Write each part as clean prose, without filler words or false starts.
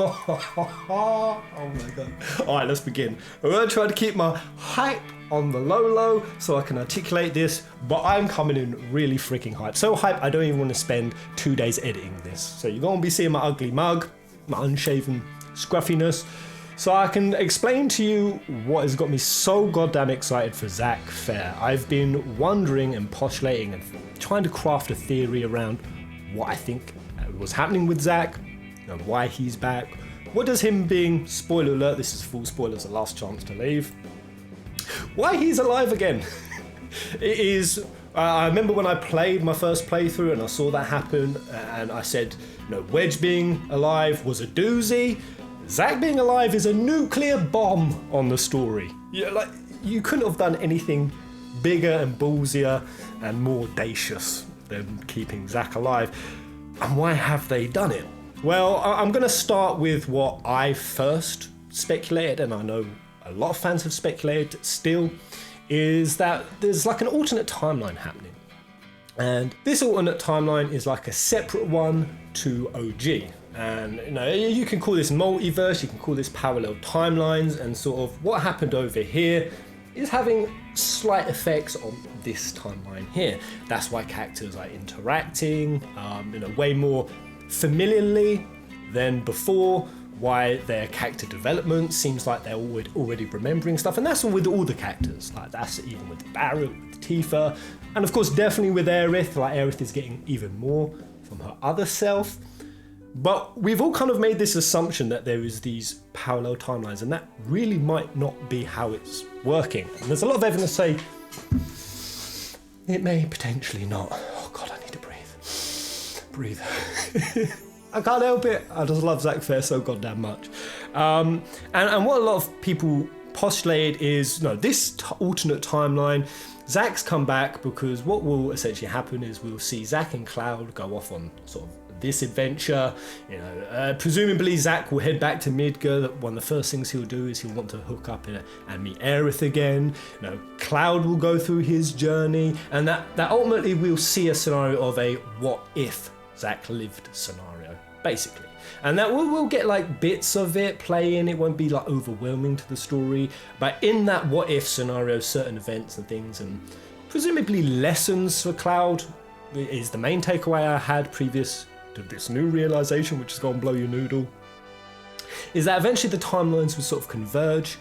Oh my god. Alright, let's begin. I'm going to try to keep my hype on the low so I can articulate this, but I'm coming in really freaking hype. So hype, I don't even want to spend 2 days editing this. So you're going to be seeing my ugly mug, my unshaven scruffiness, so I can explain to you what has got me so goddamn excited for Zack Fair. I've been wondering and postulating and trying to craft a theory around what I think was happening with Zack, and why he's back. What does him being, spoiler alert, this is full spoilers, the last chance to leave, why he's alive again. It is, I remember when I played my first playthrough and I saw that happen, and I said, Wedge being alive was a doozy. Zack being alive is a nuclear bomb on the story. You couldn't have done anything bigger and ballsier and more audacious than keeping Zack alive. And why have they done it? Well, I'm going to start with what I first speculated, and I know a lot of fans have speculated still, is that there's like an alternate timeline happening. And this alternate timeline is like a separate one to OG. And you can call this multiverse, you can call this parallel timelines, and sort of what happened over here is having slight effects on this timeline here. That's why characters are interacting way more familiarly than before, why their character development seems like they're already remembering stuff, and that's with all the characters. Like that's even with Barret, with Tifa, and of course definitely with Aerith. Like Aerith is getting even more from her other self. But we've all kind of made this assumption that there is these parallel timelines, and that really might not be how it's working. And there's a lot of evidence to say it may potentially not. Oh God, I need to breathe. I can't help it. I just love Zack Fair so goddamn much. And what a lot of people postulate is, this alternate timeline, Zack's come back because what will essentially happen is we'll see Zack and Cloud go off on sort of this adventure. Presumably Zack will head back to Midgar. One of the first things he'll do is he'll want to hook up and meet Aerith again. Cloud will go through his journey, and that ultimately we'll see a scenario of a what if Zack lived scenario, basically. And that we'll get like bits of it playing. It won't be like overwhelming to the story, but in that what if scenario, certain events and things, and presumably lessons for Cloud is the main takeaway I had previous to this new realization, which is going to blow your noodle, is that eventually the timelines would sort of converge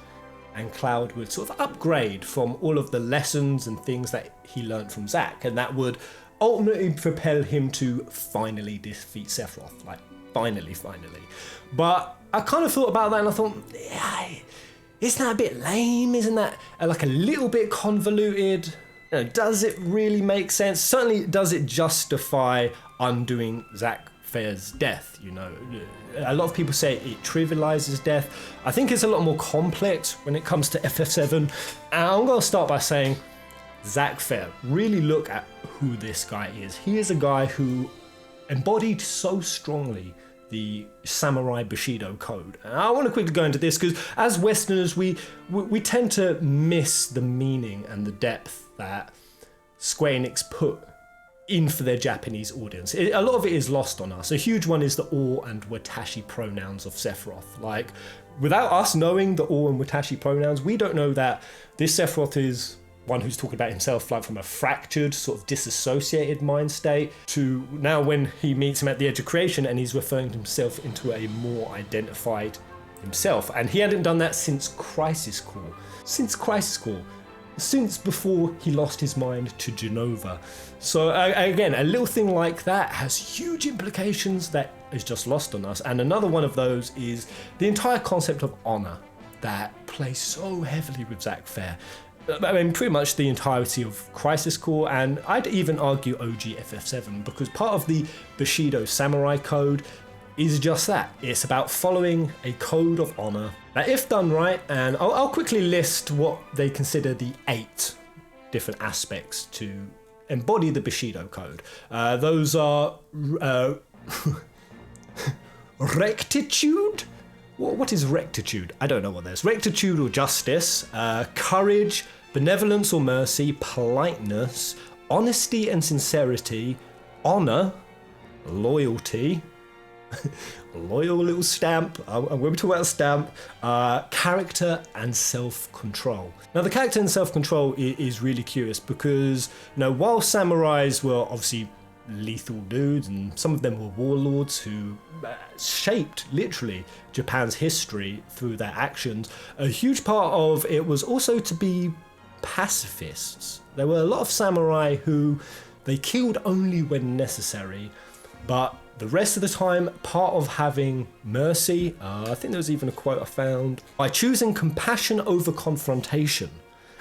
and Cloud would sort of upgrade from all of the lessons and things that he learned from Zack, and that would ultimately propel him to finally defeat Sephiroth, like finally. But I kind of thought about that and I thought, isn't that a bit lame? Isn't that like a little bit convoluted? Does it really make sense? Certainly, does it justify undoing Zack Fair's death? A lot of people say it trivializes death. I think it's a lot more complex when it comes to FF7. And I'm going to start by saying, Zack Fair, really look at who this guy is. He is a guy who embodied so strongly the samurai bushido code. And I want to quickly go into this because as Westerners, we tend to miss the meaning and the depth that Square Enix put in for their Japanese audience. A lot of it is lost on us. A huge one is the or and watashi pronouns of Sephiroth. Like, without us knowing the or and watashi pronouns, we don't know that this Sephiroth is one who's talking about himself like from a fractured, sort of disassociated mind state to now when he meets him at the edge of creation and he's referring to himself into a more identified himself. And he hadn't done that since Crisis Core. Since before he lost his mind to Genova. So again, a little thing like that has huge implications that is just lost on us. And another one of those is the entire concept of honor that plays so heavily with Zack Fair. I mean, pretty much the entirety of Crisis Core, and I'd even argue OG FF7, because part of the Bushido Samurai Code is just that. It's about following a code of honor that, if done right, and I'll quickly list what they consider the 8 different aspects to embody the Bushido Code. Those are rectitude? What is rectitude? I don't know what that is. Rectitude or justice, courage, benevolence or mercy, politeness, honesty and sincerity, honor, loyalty, A loyal little stamp. I'm going to be talking about a stamp. Character and self-control. Now, the character and self-control is really curious because, while samurais were obviously lethal dudes, and some of them were warlords who shaped literally Japan's history through their actions, a huge part of it was also to be pacifists. There were a lot of samurai who they killed only when necessary, but the rest of the time, part of having mercy, I think there was even a quote I found, by choosing compassion over confrontation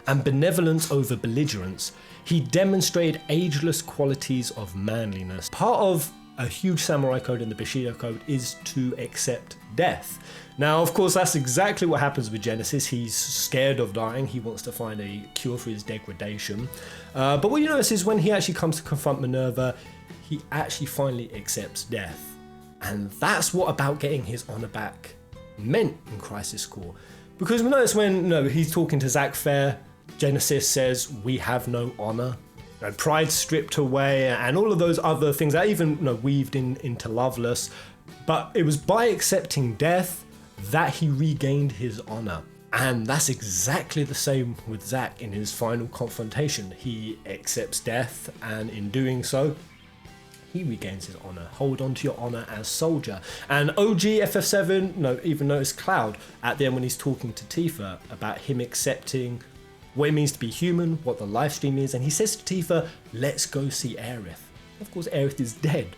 and benevolence over belligerence, he demonstrated ageless qualities of manliness. Part of a huge samurai code in the Bushido code is to accept death. Now, of course, that's exactly what happens with Genesis. He's scared of dying. He wants to find a cure for his degradation. But what you notice is when he actually comes to confront Minerva, he actually finally accepts death. And that's what about getting his honor back meant in Crisis Core. Because we notice when he's talking to Zack Fair, Genesis says, we have no honor. Pride stripped away and all of those other things that even weaved into Loveless. But it was by accepting death that he regained his honor. And that's exactly the same with Zack in his final confrontation. He accepts death, and in doing so, he regains his honor. Hold on to your honor as soldier. And OG FF7, even notice Cloud at the end when he's talking to Tifa about him accepting what it means to be human, what the live stream is, and he says to Tifa, let's go see Aerith. Of course, Aerith is dead.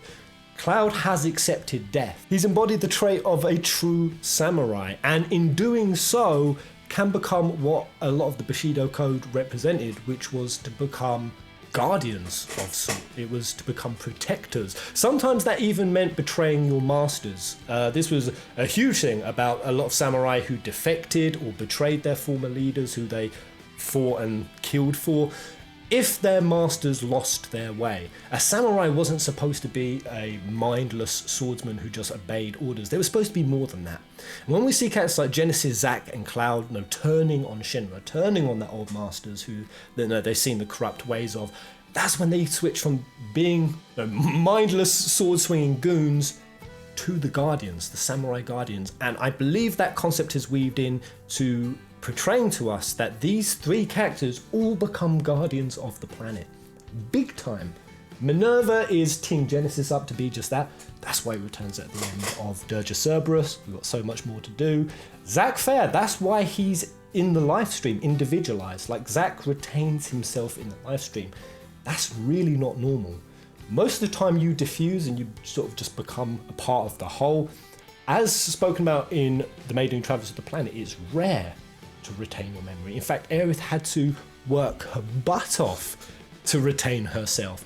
Cloud has accepted death. He's embodied the trait of a true samurai, and in doing so, can become what a lot of the Bushido code represented, which was to become guardians of sort. It was to become protectors. Sometimes that even meant betraying your masters. This was a huge thing about a lot of samurai who defected or betrayed their former leaders who they fought and killed for. If their masters lost their way, a samurai wasn't supposed to be a mindless swordsman who just obeyed orders. They were supposed to be more than that. And when we see characters like Genesis, Zack, and Cloud, turning on Shinra, turning on their old masters who they've seen the corrupt ways of, that's when they switch from being mindless sword-swinging goons to the guardians, the samurai guardians. And I believe that concept is weaved in to portraying to us that these three characters all become guardians of the planet. Big time. Minerva is Team Genesis up to be just that. That's why he returns at the end of Dirge Cerberus. We've got so much more to do. Zack Fair, that's why he's in the live stream, individualized. Like Zack retains himself in the live stream. That's really not normal. Most of the time you diffuse and you sort of just become a part of the whole. As spoken about in The Maiden Who Travels to the Planet, it's rare to retain your memory. In fact, Aerith had to work her butt off to retain herself,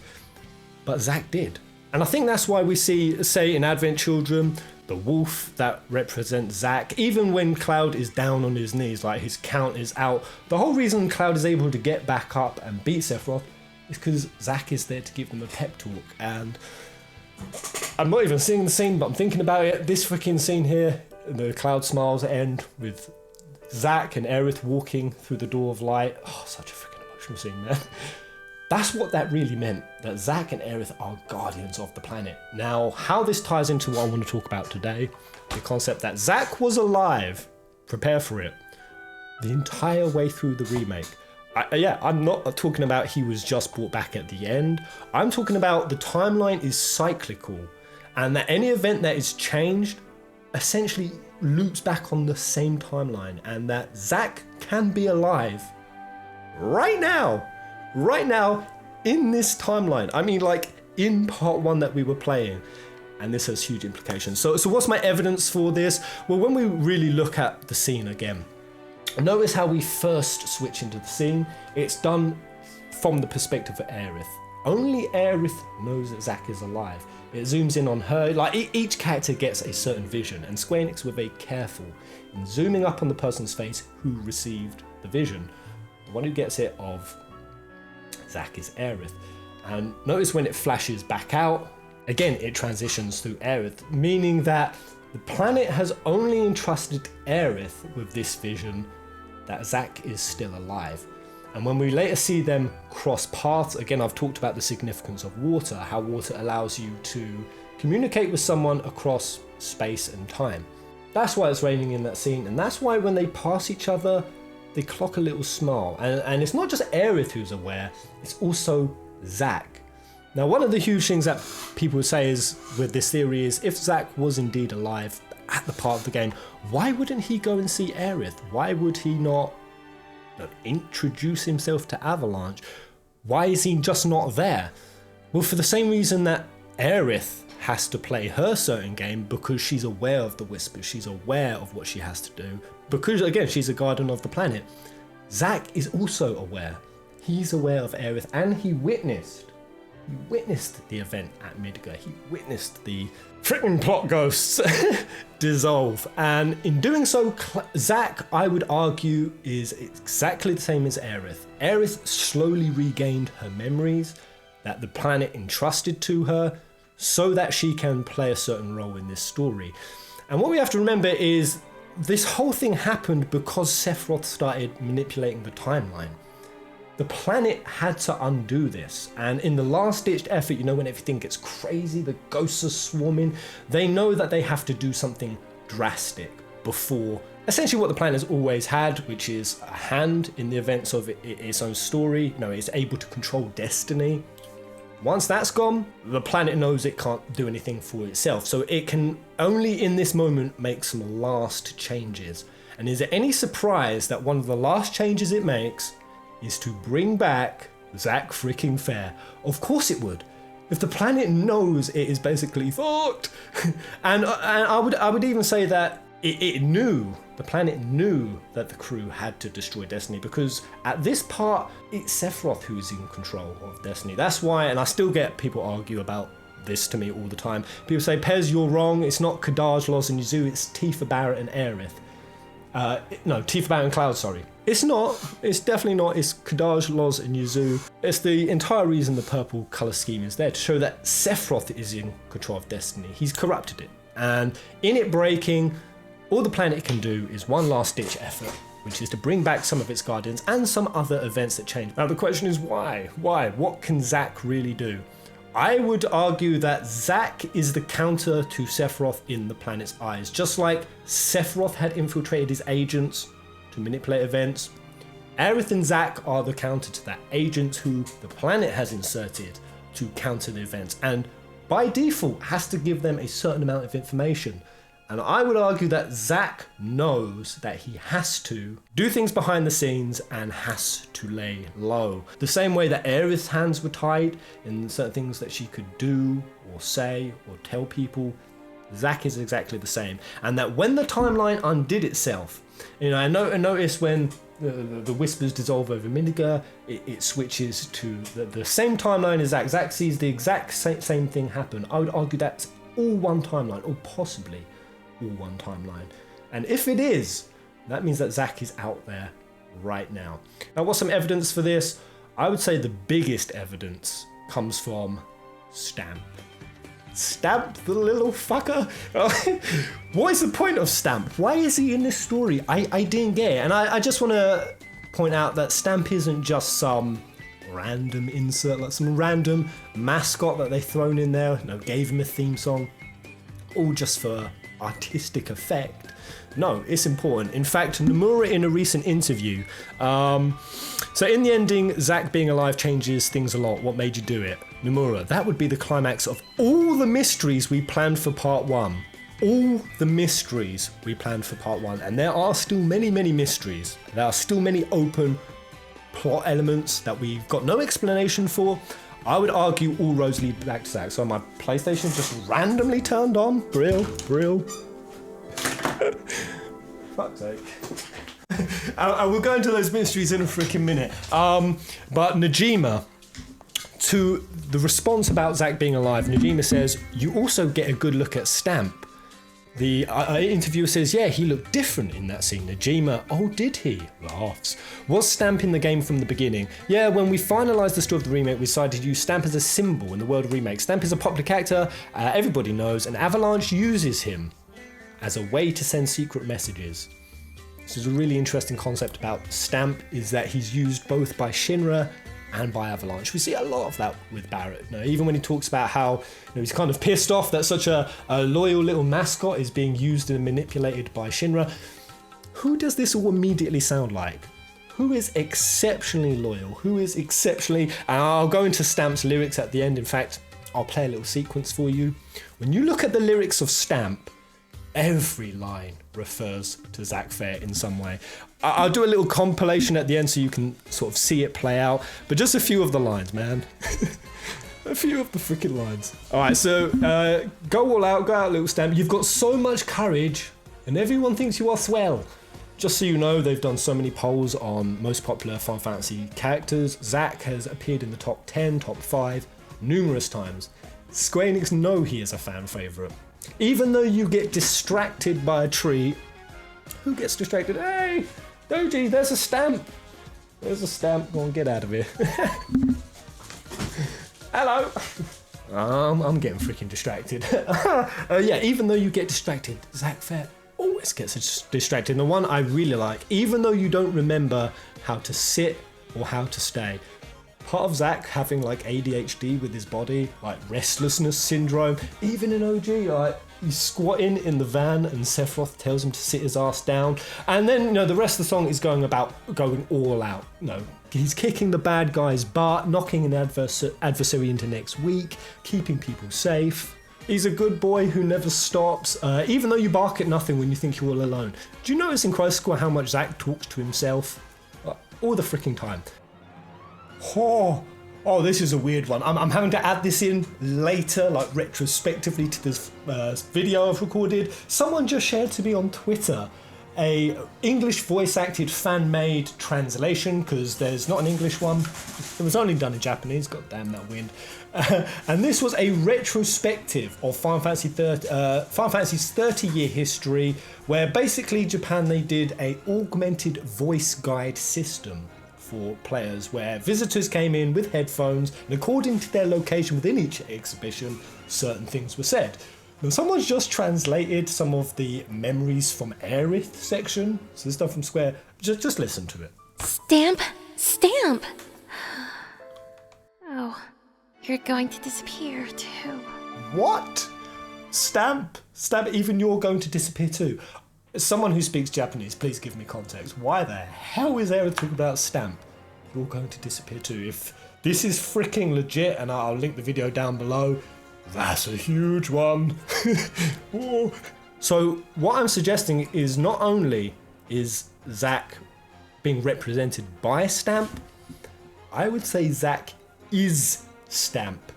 but Zack did. And I think that's why we see, say in Advent Children, the wolf that represents Zack, even when Cloud is down on his knees, like his count is out, the whole reason Cloud is able to get back up and beat Sephiroth is because Zack is there to give them a pep talk. And I'm not even seeing the scene, but I'm thinking about it. This freaking scene here, the Cloud smiles end with Zack and Aerith walking through the door of light. Oh, such a freaking emotional scene, man. That's what that really meant, that Zack and Aerith are guardians of the planet. Now, how this ties into what I want to talk about today, the concept that Zack was alive, prepare for it, the entire way through the remake. I'm not talking about he was just brought back at the end. I'm talking about the timeline is cyclical, and that any event that is changed essentially loops back on the same timeline, and that Zack can be alive right now in this timeline. I mean, like in part one that we were playing, and this has huge implications. So what's my evidence for this? Well, when we really look at the scene again, notice how we first switch into the scene. It's done from the perspective of Aerith. Only Aerith knows that Zack is alive. It zooms in on her, like each character gets a certain vision, and Square Enix were very careful in zooming up on the person's face who received the vision. The one who gets it of Zack is Aerith. And notice when it flashes back out, again it transitions through Aerith, meaning that the planet has only entrusted Aerith with this vision that Zack is still alive. And when we later see them cross paths, again, I've talked about the significance of water, how water allows you to communicate with someone across space and time. That's why it's raining in that scene, and that's why when they pass each other, they clock a little smile. And it's not just Aerith who's aware, it's also Zack. Now, one of the huge things that people would say is with this theory is if Zack was indeed alive at the part of the game, why wouldn't he go and see Aerith? Why would he not introduce himself to Avalanche? Why is he just not there? Well, for the same reason that Aerith has to play her certain game, because she's aware of the Whispers, she's aware of what she has to do, because again, she's a guardian of the planet. Zack is also aware. He's aware of Aerith, and he witnessed the event at Midgar. He witnessed the freaking plot ghosts dissolve. And in doing so, Zack, I would argue, is exactly the same as Aerith. Aerith slowly regained her memories that the planet entrusted to her so that she can play a certain role in this story. And what we have to remember is this whole thing happened because Sephiroth started manipulating the timeline. The planet had to undo this, and in the last-ditched effort, you know, when everything gets crazy, the ghosts are swarming, they know that they have to do something drastic before essentially what the planet has always had, which is a hand in the events of its own story. You know, it's able to control destiny. Once that's gone, the planet knows it can't do anything for itself, so it can only in this moment make some last changes. And is it any surprise that one of the last changes it makes is to bring back Zack freaking Fair? Of course it would. If the planet knows it is basically fucked. and I would even say that it knew, the planet knew that the crew had to destroy Destiny, because at this part, it's Sephiroth who's in control of Destiny. That's why, and I still get people argue about this to me all the time. People say, Pez, you're wrong. It's not Kadaj, Loz, and Yuzu. It's Tifa, Barret, and Aerith. No, Tifa, Barret, and Cloud, sorry. It's not. It's definitely not. It's Kadaj, Loz, and Yuzu. It's the entire reason the purple colour scheme is there, to show that Sephiroth is in control of Destiny. He's corrupted it. And in it breaking, all the planet can do is one last-ditch effort, which is to bring back some of its guardians and some other events that change. Now the question is why? Why? What can Zack really do? I would argue that Zack is the counter to Sephiroth in the planet's eyes. Just like Sephiroth had infiltrated his agents to manipulate events, Aerith and Zack are the counter to that. Agents who the planet has inserted to counter the events, and by default has to give them a certain amount of information. And I would argue that Zack knows that he has to do things behind the scenes and has to lay low. The same way that Aerith's hands were tied in certain things that she could do or say or tell people, Zack is exactly the same. And that when the timeline undid itself, you know, I noticed when the Whispers dissolve over Midgar, it switches to the same timeline as Zack. Zack sees the exact same thing happen. I would argue that's all one timeline, or possibly all one timeline. And if it is, that means that Zack is out there right now. Now, what's some evidence for this? I would say the biggest evidence comes from Stamp. Stamp, the little fucker. What is the point of Stamp? Why is he in this story? I didn't get it. And I just want to point out that Stamp isn't just some random insert, like some random mascot that they've thrown in there, you know, gave him a theme song, all just for artistic effect. No, it's important. In fact, Nomura in a recent interview, so in the ending, Zack being alive changes things a lot. What made you do it? Nomura, that would be the climax of all the mysteries we planned for part one. All the mysteries we planned for part one. And there are still many, many mysteries. There are still many open plot elements that we've got no explanation for. I would argue all roads lead back to Zack. So my PlayStation just randomly turned on. Brill. Fuck's sake. I will go into those mysteries in a freaking minute. But Najima, to the response about Zack being alive, Najima says, you also get a good look at Stamp. The interviewer says, yeah, he looked different in that scene. Najima, oh, did he? Laughs. Was Stamp in the game from the beginning? Yeah, when we finalised the story of the remake, we decided to use Stamp as a symbol in the world of remake. Stamp is a popular character, everybody knows, and Avalanche uses him as a way to send secret messages. This is a really interesting concept about Stamp, is that he's used both by Shinra and by Avalanche. We see a lot of that with Barret. Even when he talks about how he's kind of pissed off that such a loyal little mascot is being used and manipulated by Shinra. Who does this all immediately sound like? Who is exceptionally loyal? Who is exceptionally... And I'll go into Stamp's lyrics at the end. In fact, I'll play a little sequence for you. When you look at the lyrics of Stamp, every line refers to Zack Fair in some way. I'll do a little compilation at the end so you can sort of see it play out, but just a few of the lines, man. A few of the freaking lines. All right, so go all out, go out, little Stamp. You've got so much courage, and everyone thinks you are swell. Just so you know, they've done so many polls on most popular Final Fantasy characters. Zack has appeared in the top 10, top 5, numerous times. Square Enix know he is a fan favourite. Even though you get distracted by a tree, who gets distracted? Hey, Doge, there's a Stamp. There's a Stamp. Go on, get out of here. Hello. I'm getting freaking distracted. Yeah, even though you get distracted, Zack Fair always gets distracted. And the one I really like, even though you don't remember how to sit or how to stay, part of Zack having like ADHD with his body, like restlessness syndrome, even in OG, like he's squatting in the van and Sephiroth tells him to sit his ass down. And then, the rest of the song is going all out. He's kicking the bad guy's butt, knocking an adversary into next week, keeping people safe. He's a good boy who never stops, even though you bark at nothing when you think you're all alone. Do you notice in Crisis Core how much Zack talks to himself? All the freaking time. Oh, this is a weird one. I'm having to add this in later, like retrospectively to this video I've recorded. Someone just shared to me on Twitter a English voice-acted fan-made translation, because there's not an English one. It was only done in Japanese, god damn that wind. And this was a retrospective of Final Fantasy's 30-year history, where basically Japan, they did a augmented voice guide system for players, where visitors came in with headphones, and according to their location within each exhibition, certain things were said. Now, someone's just translated some of the memories from Aerith section, so this stuff from Square. Just listen to it. Stamp! Stamp! Oh, you're going to disappear too. What? Stamp? Stamp, even you're going to disappear too? As someone who speaks Japanese, please give me context. Why the hell is Aerith talking about Stamp? You're going to disappear too. If this is freaking legit, and I'll link the video down below, that's a huge one. So what I'm suggesting is not only is Zack being represented by Stamp, I would say Zack is Stamp.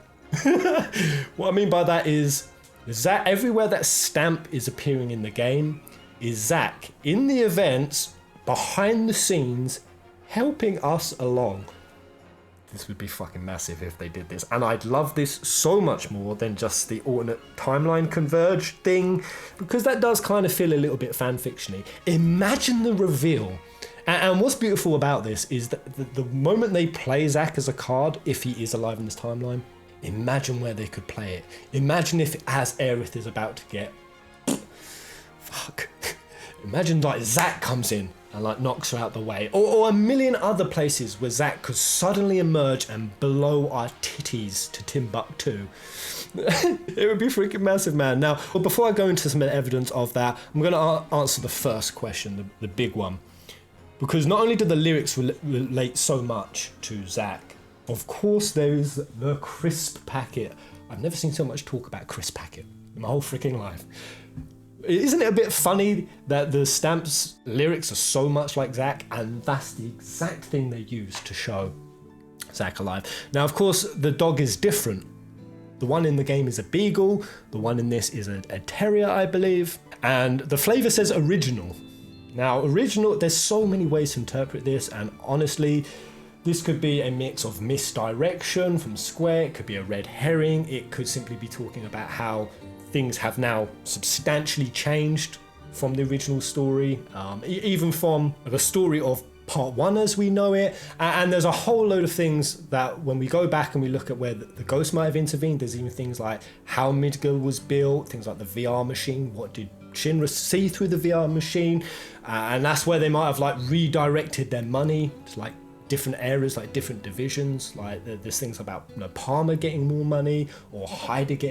What I mean by that is Zack, everywhere that Stamp is appearing in the game, is Zack in the events, behind the scenes, helping us along. This would be fucking massive if they did this, and I'd love this so much more than just the alternate timeline converge thing, because that does kind of feel a little bit fanfiction-y. Imagine the reveal. And what's beautiful about this is that the moment they play Zack as a card, if he is alive in this timeline, imagine where they could play it. Imagine if, as Aerith is about to get... Fuck. Imagine like Zack comes in and like knocks her out the way. Or a million other places where Zack could suddenly emerge and blow our titties to Timbuktu. It would be freaking massive, man. Now, before I go into some evidence of that, I'm going to answer the first question, the big one. Because not only do the lyrics relate so much to Zack, of course there is the crisp packet. I've never seen so much talk about crisp packet in my whole freaking life. Isn't it a bit funny that the Stamp's lyrics are so much like Zack, and that's the exact thing they use to show Zack alive? Now, of course, the dog is different. The one in the game is a beagle, the one in this is a terrier, I believe, and the flavour says original. Now, original, there's so many ways to interpret this, and honestly, this could be a mix of misdirection from Square, it could be a red herring, it could simply be talking about how things have now substantially changed from the original story, even from the story of part 1 as we know it, and there's a whole load of things that when we go back and we look at where the ghost might have intervened, there's even things like how Midgar was built, things like the VR machine, what did Shinra see through the VR machine, and that's where they might have like redirected their money to like different areas, like different divisions. Like there's things about, you know, Palmer getting more money, or Heidegger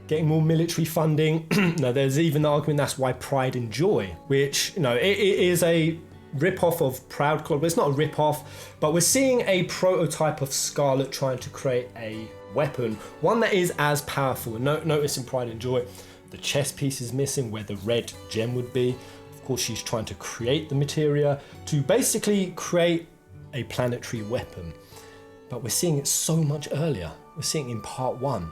getting more military funding. No, there's even the argument that's why Pride and Joy, which, you know, it is a rip-off of Proud Claw, but it's not a rip-off, but we're seeing a prototype of Scarlet trying to create a weapon, one that is as powerful. Notice in Pride and Joy, the chest piece is missing where the red gem would be. Of course, she's trying to create the materia to basically create a planetary weapon. But we're seeing it so much earlier. We're seeing it in part 1.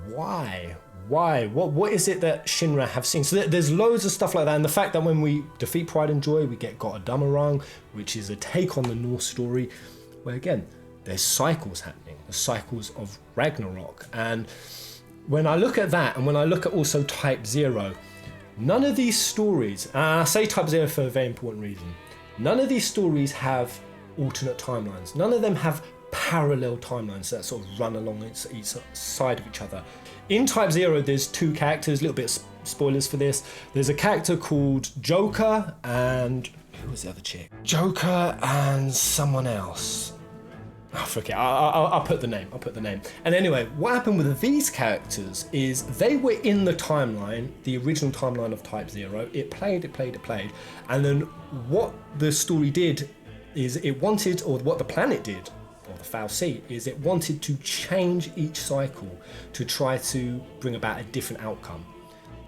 Why? What is it that Shinra have seen? So there's loads of stuff like that, and the fact that when we defeat Pride and Joy, we get Gotterdammerung, which is a take on the Norse story, where again, there's cycles happening, the cycles of Ragnarok. And when I look at that, and when I look at also Type 0, none of these stories, and I say Type 0 for a very important reason, none of these stories have alternate timelines. None of them have parallel timelines that sort of run along each side of each other. In Type 0, there's 2 characters, a little bit of spoilers for this. There's a character called Joker, and who was the other chick? Joker and someone else. I forget, I'll put the name. And anyway, what happened with these characters is they were in the timeline, the original timeline of Type 0. It played. And then what the story did is it wanted, or what the planet did, or the Foul Sea, is it wanted to change each cycle to try to bring about a different outcome.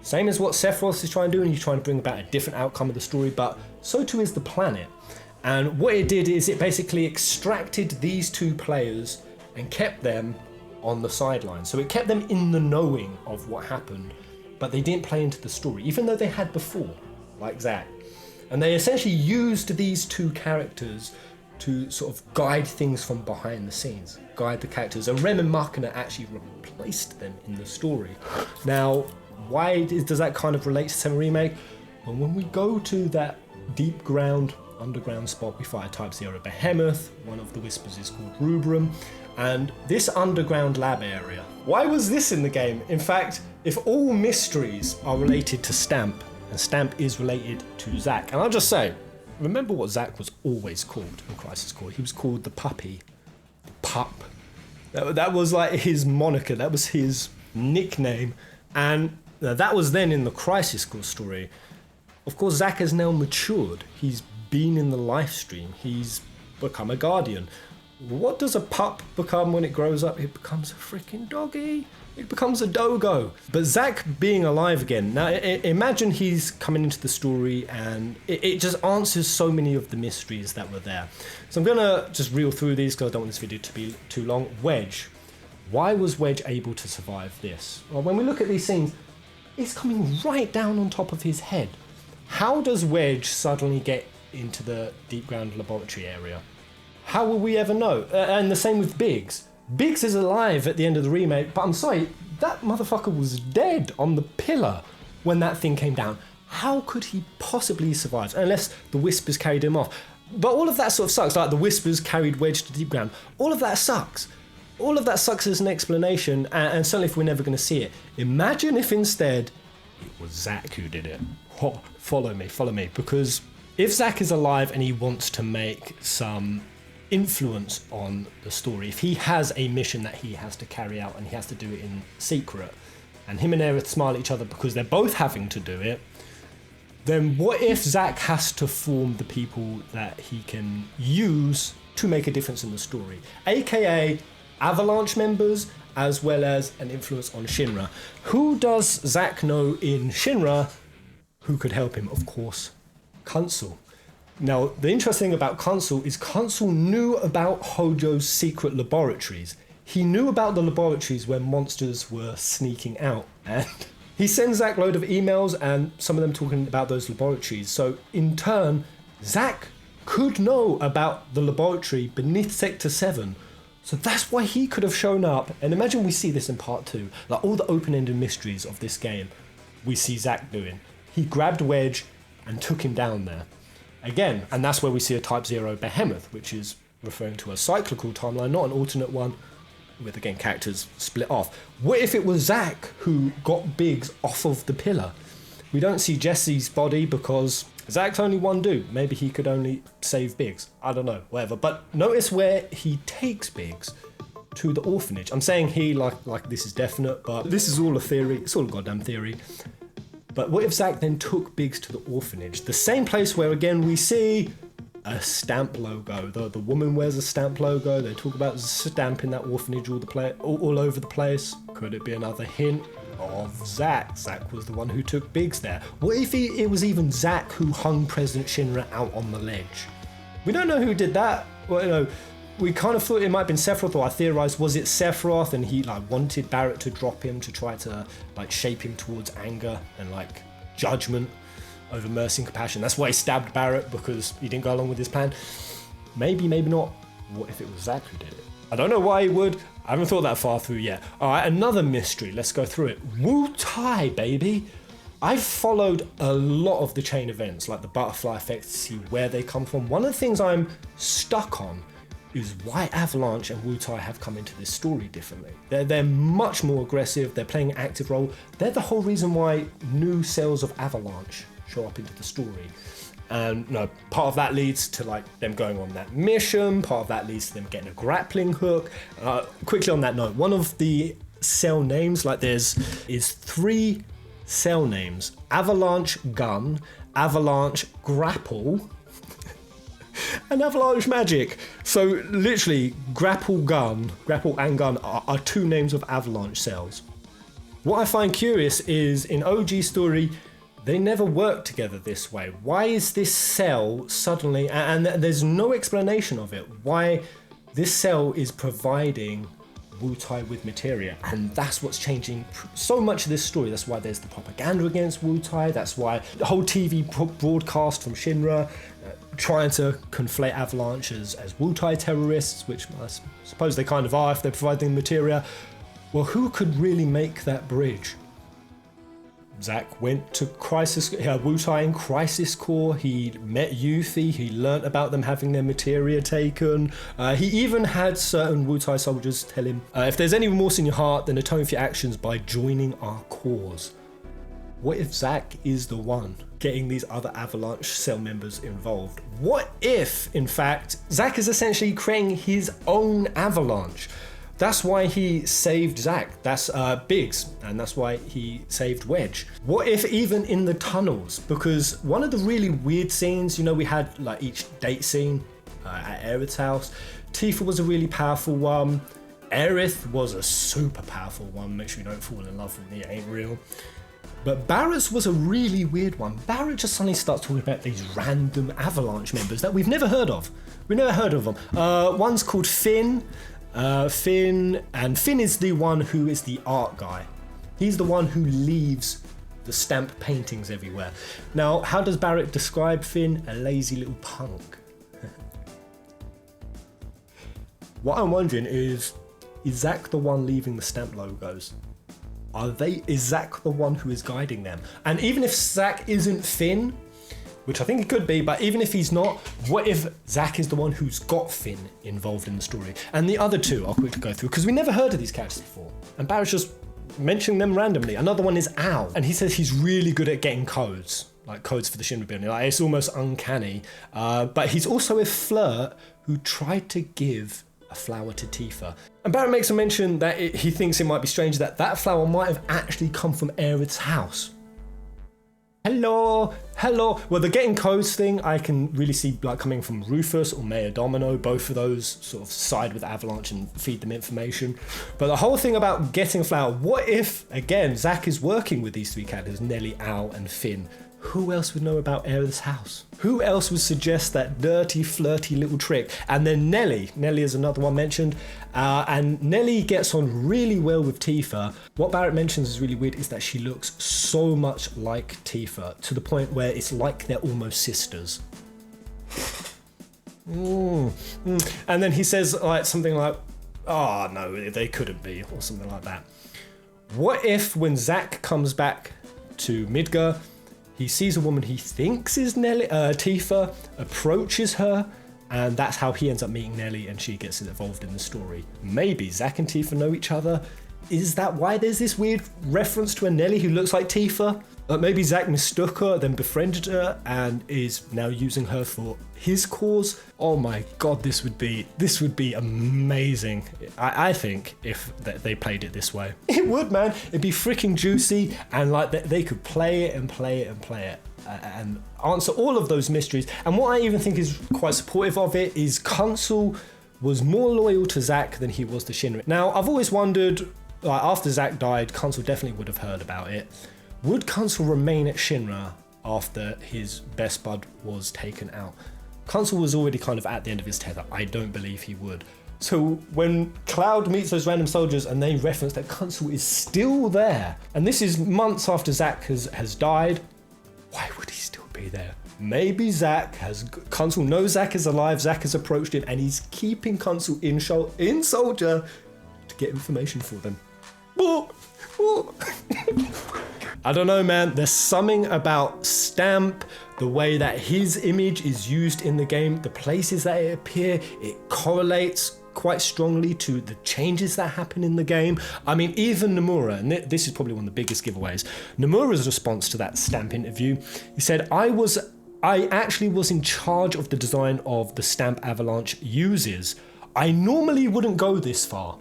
Same as what Sephiroth is trying to do, and he's trying to bring about a different outcome of the story, but so too is the planet. And what it did is it basically extracted these 2 players and kept them on the sidelines. So it kept them in the knowing of what happened, but they didn't play into the story, even though they had before, like Zack. And they essentially used these 2 characters to sort of guide things from behind the scenes, guide the characters. And Rem and Makina actually replaced them in the story. Now, why does that kind of relate to 7 Remake? Well, when we go to that deep ground, underground spot, we fight a Type 0 behemoth. One of the whispers is called Rubrum. And this underground lab area, why was this in the game? In fact, if all mysteries are related to Stamp, and Stamp is related to Zack, and I'll just say, remember what Zack was always called in Crisis Core? He was called the puppy, the pup. That was like his moniker, that was his nickname, and that was then in the Crisis Core story. Of course, Zack has now matured. He's been in the life stream. He's become a guardian. What does a pup become when it grows up? It becomes a freaking doggy. It becomes a dogo. But Zack being alive again. Now, imagine he's coming into the story and it just answers so many of the mysteries that were there. So I'm going to just reel through these because I don't want this video to be too long. Wedge. Why was Wedge able to survive this? Well, when we look at these scenes, it's coming right down on top of his head. How does Wedge suddenly get into the deep ground laboratory area? How will we ever know? And the same with Biggs. Biggs is alive at the end of the remake, but I'm sorry, that motherfucker was dead on the pillar when that thing came down. How could he possibly survive? Unless the Whispers carried him off. But all of that sort of sucks, like the Whispers carried Wedge to deep ground. All of that sucks. All of that sucks as an explanation, and certainly if we're never going to see it. Imagine if instead it was Zack who did it. Oh, follow me, because if Zack is alive and he wants to make some influence on the story, if he has a mission that he has to carry out and he has to do it in secret, and him and Aerith smile at each other because they're both having to do it, then what if Zack has to form the people that he can use to make a difference in the story, aka Avalanche members, as well as an influence on Shinra? Who does Zack know in Shinra who could help him? Of course, Consul. Now, the interesting thing about Consul is Consul knew about Hojo's secret laboratories. He knew about the laboratories where monsters were sneaking out, and he sends Zack a load of emails and some of them talking about those laboratories. So in turn, Zack could know about the laboratory beneath Sector 7. So that's why he could have shown up. And imagine we see this in part 2, like all the open-ended mysteries of this game we see Zack doing. He grabbed Wedge and took him down there. Again, and that's where we see a Type 0 behemoth, which is referring to a cyclical timeline, not an alternate one, with again characters split off. What if it was Zack who got Biggs off of the pillar? We don't see Jesse's body because Zack's only one dude. Maybe he could only save Biggs. I don't know, whatever. But notice where he takes Biggs. To the orphanage. I'm saying he like this is definite, but this is all a theory. It's all a goddamn theory. But what if Zack then took Biggs to the orphanage? The same place where, again, we see a stamp logo. The woman wears a stamp logo. They talk about stamp in that orphanage all over the place. Could it be another hint of Zack? Zack was the one who took Biggs there. What if it was even Zack who hung President Shinra out on the ledge? We don't know who did that. Well, you know, we kind of thought it might have been Sephiroth, or I theorized, was it Sephiroth and he like wanted Barret to drop him to try to like shape him towards anger and like judgment over mercy and compassion. That's why he stabbed Barret, because he didn't go along with his plan. Maybe, maybe not. What if it was Zack who did it? I don't know why he would. I haven't thought that far through yet. All right, another mystery. Let's go through it. Wu Tai, baby. I've followed a lot of the chain events, like the butterfly effect, to see where they come from. One of the things I'm stuck on is why Avalanche and Wu Tai have come into this story differently. They're much more aggressive, they're playing an active role. They're the whole reason why new cells of Avalanche show up into the story. And part of that leads to like them going on that mission, part of that leads to them getting a grappling hook. Quickly on that note, one of the cell names, like is 3 cell names: Avalanche Gun, Avalanche Grapple, and Avalanche Magic. So literally, grapple and gun are 2 names of Avalanche cells. What I find curious is in OG story, they never worked together this way. Why is this cell suddenly, and there's no explanation of it, why this cell is providing Wu Tai with materia, and that's what's changing so much of this story. That's why there's the propaganda against Wu Tai. That's why the whole TV broadcast from Shinra trying to conflate Avalanche as Wu Tai terrorists, which I suppose they kind of are if they're providing materia. Well, who could really make that bridge? Zack went to Wu Tai in Crisis Core. He met Yuffie. He learnt about them having their materia taken. He even had certain Wu Tai soldiers tell him, if there's any remorse in your heart, then atone for your actions by joining our cause. What if Zack is the one getting these other Avalanche cell members involved? What if, in fact, Zack is essentially creating his own Avalanche? That's why he saved Zack, that's Biggs, and that's why he saved Wedge. What if even in the tunnels? Because one of the really weird scenes, we had like each date scene at Aerith's house. Tifa was a really powerful one. Aerith was a super powerful one. Make sure you don't fall in love with me, it ain't real. But Barret's was a really weird one. Barret just suddenly starts talking about these random Avalanche members that we've never heard of. We've never heard of them. One's called Finn. Finn is the one who is the art guy. He's the one who leaves the stamp paintings everywhere. Now, how does Barret describe Finn? A lazy little punk. What I'm wondering is Zack the one leaving the stamp logos? Is Zack the one who is guiding them? And even if Zack isn't Finn, which I think it could be, but even if he's not, what if Zack is the one who's got Finn involved in the story? And the other 2 I'll quickly go through, because we never heard of these characters before, and Barret's just mentioning them randomly. Another one is Al, and he says he's really good at getting codes, like codes for the Shinra building. Like, it's almost uncanny. But he's also a flirt who tried to give a flower to Tifa. And Barret makes a mention that he thinks it might be strange that flower might have actually come from Aerith's house. Hello. Well, the getting codes thing I can really see like coming from Rufus or Mayor Domino. Both of those sort of side with Avalanche and feed them information. But the whole thing about getting a flower, what if, again, Zack is working with these 3 characters, Nelly, Al, and Finn? Who else would know about Aerith's house? Who else would suggest that dirty, flirty little trick? And then Nelly is another one mentioned. And Nelly gets on really well with Tifa. What Barret mentions is really weird is that she looks so much like Tifa, to the point where it's like they're almost sisters. And then he says something like, oh no, they couldn't be, or something like that. What if when Zack comes back to Midgar, he sees a woman he thinks is Tifa, approaches her, and that's how he ends up meeting Nelly and she gets involved in the story. Maybe Zack and Tifa know each other. Is that why there's this weird reference to a Nelly who looks like Tifa? Maybe Zack mistook her, then befriended her, and is now using her for his cause. Oh my god, this would be amazing. I think if they played it this way. It would, man. It'd be freaking juicy, and like they could play it and play it and play it. And answer all of those mysteries. And what I even think is quite supportive of it is Consul was more loyal to Zack than he was to Shinra. Now, I've always wondered, like, after Zack died, Consul definitely would have heard about it. Would Consul remain at Shinra after his best bud was taken out? Consul was already kind of at the end of his tether. I don't believe he would. So when Cloud meets those random soldiers and they reference that Consul is still there, and this is months after Zack has died, why would he still be there? Maybe Consul knows Zack is alive, Zack has approached him, and he's keeping Consul in Soldier to get information for them. I don't know, man. There's something about Stamp, the way that his image is used in the game, the places that it appear, it correlates quite strongly to the changes that happen in the game. I mean, even Nomura, and this is probably one of the biggest giveaways, Nomura's response to that Stamp interview, he said, I actually was in charge of the design of the Stamp Avalanche uses. I normally wouldn't go this far.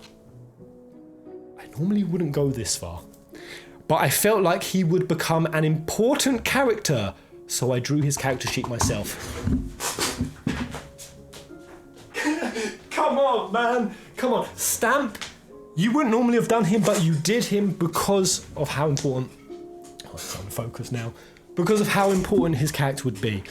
But I felt like he would become an important character, so I drew his character sheet myself. Come on, man. Come on. Stamp, you wouldn't normally have done him, but you did him because of how important... Oh, it's on focus now. Because of how important his character would be.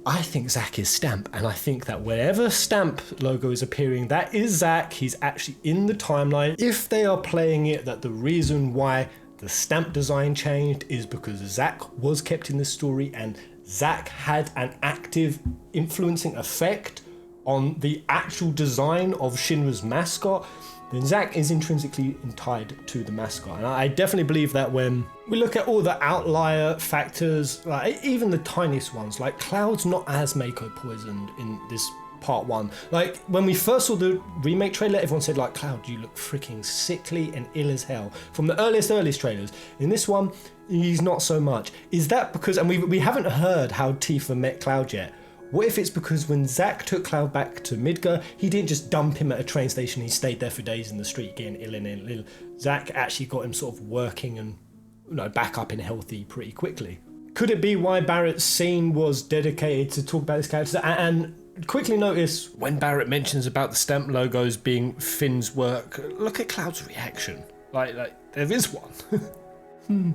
I think Zack is Stamp, and I think that wherever Stamp logo is appearing, that is Zack. He's actually in the timeline. If they are playing it, that the reason why the Stamp design changed is because Zack was kept in the story, and Zack had an active influencing effect on the actual design of Shinra's mascot, then Zack is intrinsically tied to the mascot. And I definitely believe that when we look at all the outlier factors, like even the tiniest ones, like Cloud's not as Mako poisoned in this part 1. Like when we first saw the remake trailer, everyone said like, Cloud, you look freaking sickly and ill as hell. From the earliest trailers. In this one, he's not so much. Is that because, and we haven't heard how Tifa met Cloud yet. What if it's because when Zack took Cloud back to Midgar, he didn't just dump him at a train station, he stayed there for days in the street getting ill. Zack actually got him sort of working and back up and healthy pretty quickly. Could it be why Barret's scene was dedicated to talk about his characters? And quickly notice when Barret mentions about the Stamp logos being Finn's work, look at Cloud's reaction. Like there is one.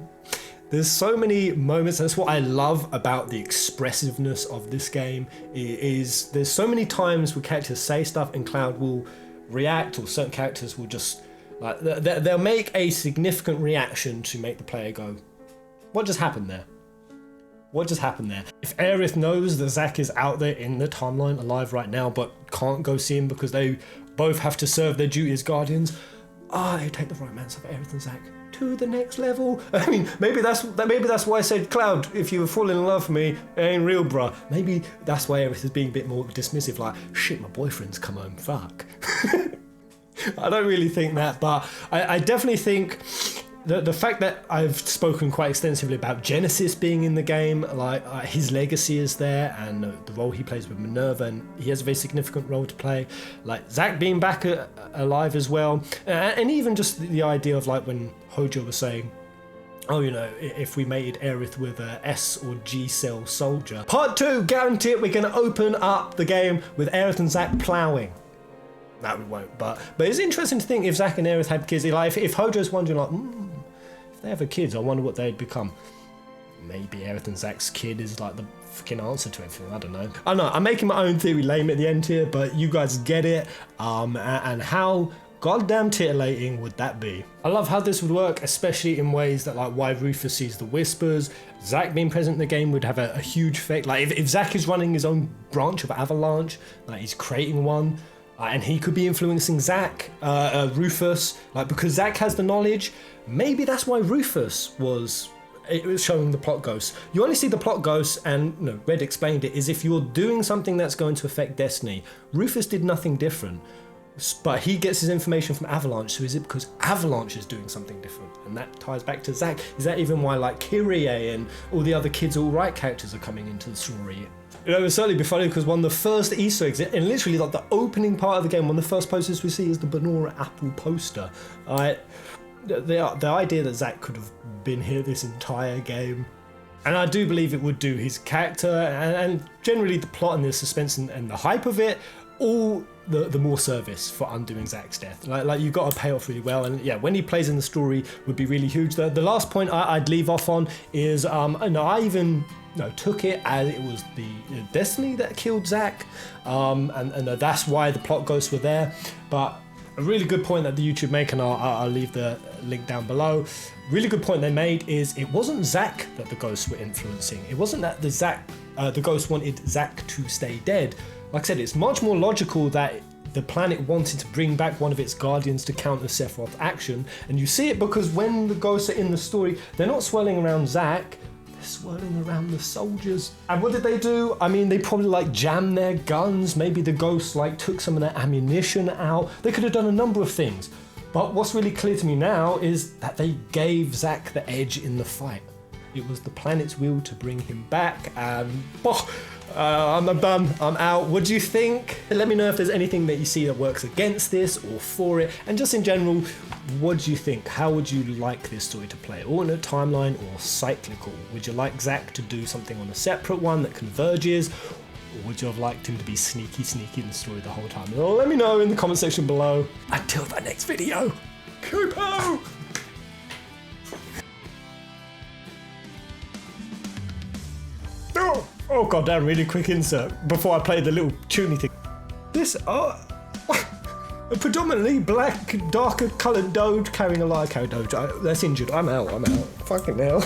There's so many moments, and that's what I love about the expressiveness of this game, is there's so many times where characters say stuff and Cloud will react, or certain characters will just, like, they'll make a significant reaction to make the player go, what just happened there? What just happened there? If Aerith knows that Zack is out there in the timeline alive right now, but can't go see him because they both have to serve their duty as guardians, they take the romance of Aerith and Zack to the next level. I mean, maybe that's why I said, Cloud, if you were falling in love with me, it ain't real, bruh. Maybe that's why Aerith is being a bit more dismissive, like, shit, my boyfriend's come home, fuck. I don't really think that, but I definitely think the fact that I've spoken quite extensively about Genesis being in the game, like his legacy is there, and the role he plays with Minerva, and he has a very significant role to play. Like Zack being back alive as well, and even just the idea of like when Hojo was saying, oh, if we mated Aerith with a S or G cell soldier. Part 2, guarantee it, we're going to open up the game with Aerith and Zack ploughing. No, we won't, but it's interesting to think if Zack and Aerith had kids, like if Hojo's wondering like, if they have kids, I wonder what they'd become. Maybe Aerith and Zack's kid is like the fucking answer to everything, I don't know. I know, I'm making my own theory lame at the end here, but you guys get it, and how goddamn titillating would that be? I love how this would work, especially in ways that like why Rufus sees the whispers. Zack being present in the game would have a huge effect. Like if Zack is running his own branch of Avalanche, like he's creating one, and he could be influencing Zack, Rufus, like because Zack has the knowledge. Maybe that's why Rufus was showing the plot ghosts. You only see the plot ghosts, and Red explained it, is if you're doing something that's going to affect Destiny. Rufus did nothing different. but he gets his information from Avalanche. So is it because Avalanche is doing something different? And that ties back to Zack. Is that even why like Kyrie and all the other Kids All Right characters are coming into the story? You know, it would certainly be funny because one of the first Easter eggs, and literally like the opening part of the game, one of the first posters we see is the Banora Apple poster. The idea that Zack could have been here this entire game. And I do believe it would do his character and generally the plot and the suspense and the hype of it, all the more service for undoing Zack's death. Like you've got to pay off really well, and yeah, when he plays in the story would be really huge. The last point I'd leave off on is I even took it as it was the destiny that killed Zack, and that's why the plot ghosts were there. But a really good point that the YouTube make, and I'll leave the link down below. Really good point they made is it wasn't Zack that the ghosts were influencing. It wasn't that the ghosts wanted Zack to stay dead. Like I said, it's much more logical that the planet wanted to bring back one of its guardians to counter Sephiroth's action. And you see it because when the ghosts are in the story, they're not swirling around Zack, they're swirling around the soldiers. And what did they do? I mean, they probably like jammed their guns. Maybe the ghosts like took some of their ammunition out. They could have done a number of things. But what's really clear to me now is that they gave Zack the edge in the fight. It was the planet's will to bring him back, and I'm done, I'm out. What do you think? Let me know if there's anything that you see that works against this or for it, and just in general, what do you think? How would you like this story to play? Alternate timeline or cyclical? Would you like Zack to do something on a separate one that converges? Or would you have liked him to be sneaky in the story the whole time? Well, let me know in the comment section below. Until the next video, Kupo! Oh goddamn, really quick insert before I play the little tuney thing. This, a predominantly black, darker coloured doge carrying a light carrier doge. That's injured. I'm out. Fucking hell.